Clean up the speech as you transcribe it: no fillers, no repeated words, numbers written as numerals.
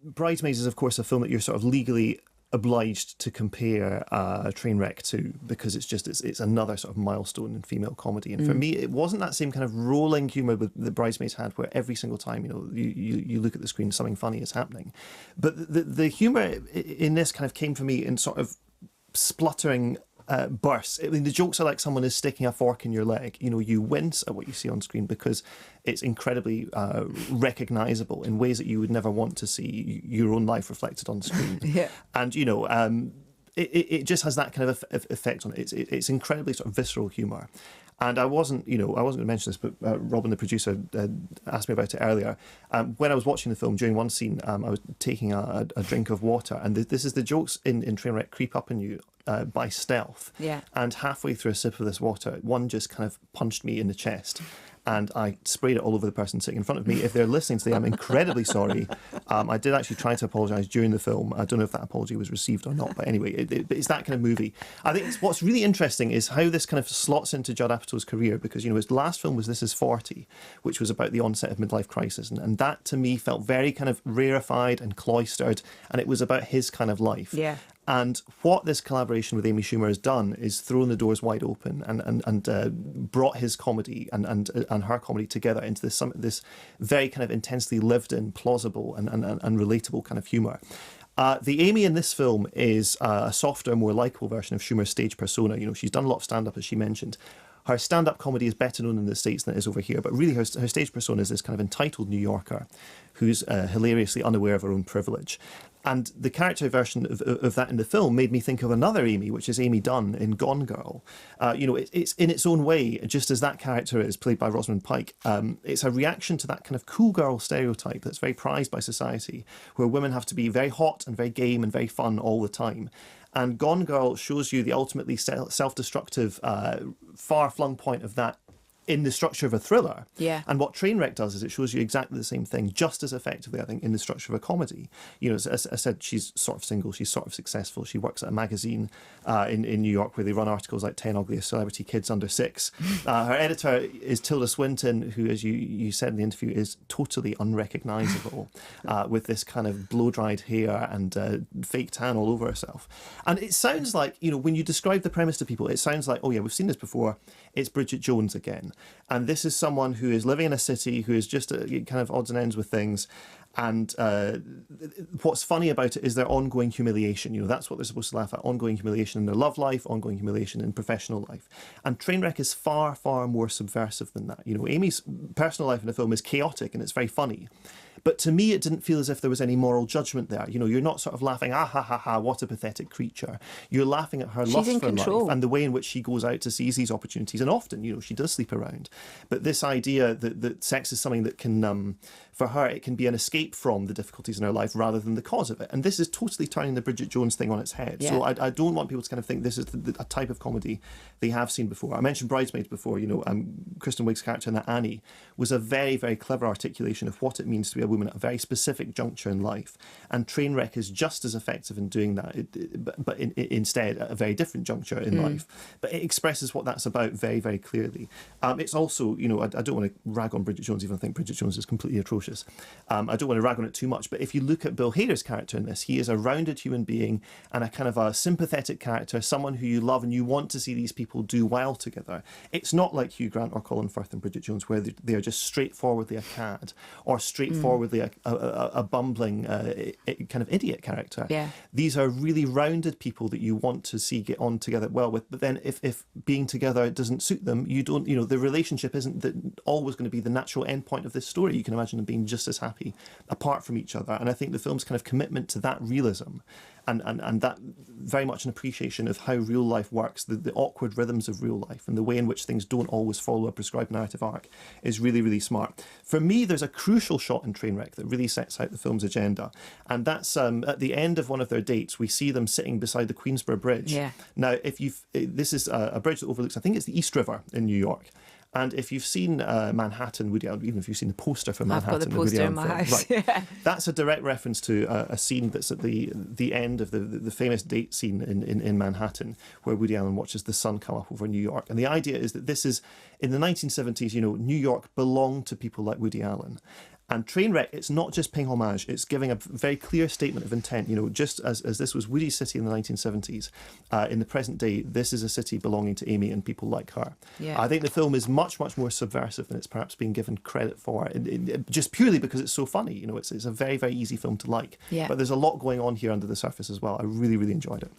Bridesmaids is, of course, a film that you're sort of legally obliged to compare Trainwreck to, because it's another sort of milestone in female comedy. And for me, it wasn't that same kind of rolling humour that Bridesmaids had, where every single time you look at the screen, something funny is happening. But the humour in this kind of came for me in sort of spluttering bursts. I mean, the jokes are like someone is sticking a fork in your leg. You wince at what you see on screen because it's incredibly recognisable in ways that you would never want to see your own life reflected on screen. Yeah. And it just has that kind of effect on it. It's incredibly sort of visceral humour. And I wasn't going to mention this, but Robin, the producer, asked me about it earlier. When I was watching the film, during one scene, I was taking a drink of water, and this is the jokes in Trainwreck creep up on you by stealth. Yeah. And halfway through a sip of this water, one just kind of punched me in the chest. And I sprayed it all over the person sitting in front of me. If they're listening today, I'm incredibly sorry. I did actually try to apologise during the film. I don't know if that apology was received or not, but anyway, it's that kind of movie. I think what's really interesting is how this kind of slots into Judd Apatow's career, because his last film was This Is 40, which was about the onset of midlife crisis, and that to me felt very kind of rarefied and cloistered, and it was about his kind of life. Yeah. And what this collaboration with Amy Schumer has done is thrown the doors wide open and brought his comedy and her comedy together into this very kind of intensely lived in, plausible and relatable kind of humour. The Amy in this film is a softer, more likeable version of Schumer's stage persona. She's done a lot of stand-up, as she mentioned. Her stand-up comedy is better known in the States than it is over here, but really her stage persona is this kind of entitled New Yorker who's hilariously unaware of her own privilege. And the character version of that in the film made me think of another Amy, which is Amy Dunn in Gone Girl. It's in its own way, just as that character is played by Rosamund Pike. It's a reaction to that kind of cool girl stereotype that's very prized by society, where women have to be very hot and very game and very fun all the time. And Gone Girl shows you the ultimately self-destructive, far-flung point of that in the structure of a thriller. Yeah. And what Trainwreck does is it shows you exactly the same thing, just as effectively, I think, in the structure of a comedy. As I said, she's sort of single, she's sort of successful. She works at a magazine in New York where they run articles like 10 Ugliest Celebrity Kids Under 6. Her editor is Tilda Swinton, who, as you said in the interview, is totally unrecognisable with this kind of blow-dried hair and fake tan all over herself. And it sounds like, when you describe the premise to people, it sounds like, oh yeah, we've seen this before. It's Bridget Jones again. And this is someone who is living in a city, who is just kind of odds and ends with things. And what's funny about it is their ongoing humiliation. That's what they're supposed to laugh at, ongoing humiliation in their love life, ongoing humiliation in professional life. And Trainwreck is far, far more subversive than that. Amy's personal life in the film is chaotic and it's very funny. But to me, it didn't feel as if there was any moral judgment there. You're not sort of laughing, ha ha ha, what a pathetic creature. You're laughing at her lust for life and the way in which she goes out to seize these opportunities. And often, she does sleep around. But this idea that sex is something that can, for her, it can be an escape from the difficulties in her life rather than the cause of it. And this is totally turning the Bridget Jones thing on its head. Yeah. So I don't want people to kind of think this is a type of comedy they have seen before. I mentioned Bridesmaids before. Kristen Wiig's character in that, Annie, was a very, very clever articulation of what it means to be a woman at a very specific juncture in life. And Trainwreck is just as effective in doing that, but instead at a very different juncture in life. But it expresses what that's about very, very clearly. It's also, I don't want to rag on Bridget Jones, even though I think Bridget Jones is completely atrocious. I don't want to rag on it too much, but if you look at Bill Hader's character in this, he is a rounded human being and a kind of a sympathetic character, someone who you love and you want to see these people do well together. It's not like Hugh Grant or Colin Firth and Bridget Jones, where they are just straightforwardly a cad or straightforwardly a bumbling kind of idiot character. Yeah. These are really rounded people that you want to see get on together well with, but then if being together doesn't suit them, you don't, the relationship isn't always going to be the natural end point of this story. You can imagine them being just as happy apart from each other. And I think the film's kind of commitment to that realism and that very much an appreciation of how real life works, the awkward rhythms of real life and the way in which things don't always follow a prescribed narrative arc is really, really smart. For me, there's a crucial shot in Trainwreck that really sets out the film's agenda. And that's at the end of one of their dates, we see them sitting beside the Queensborough Bridge. Yeah. Now, this is a bridge that overlooks, I think it's the East River in New York. And if you've seen Manhattan, Woody Allen, even if you've seen the poster for Manhattan, I've got the poster in my house. Right. Yeah. That's a direct reference to a scene that's at the end of the famous date scene in Manhattan, where Woody Allen watches the sun come up over New York. And the idea is that this is, in the 1970s, New York belonged to people like Woody Allen. And Trainwreck, it's not just paying homage, it's giving a very clear statement of intent. You know, just as this was Woody's city in the 1970s, in the present day, this is a city belonging to Amy and people like her. Yeah. I think the film is much, much more subversive than it's perhaps being given credit for, just purely because it's so funny. You know, it's a very, very easy film to like. Yeah. But there's a lot going on here under the surface as well. I really, really enjoyed it.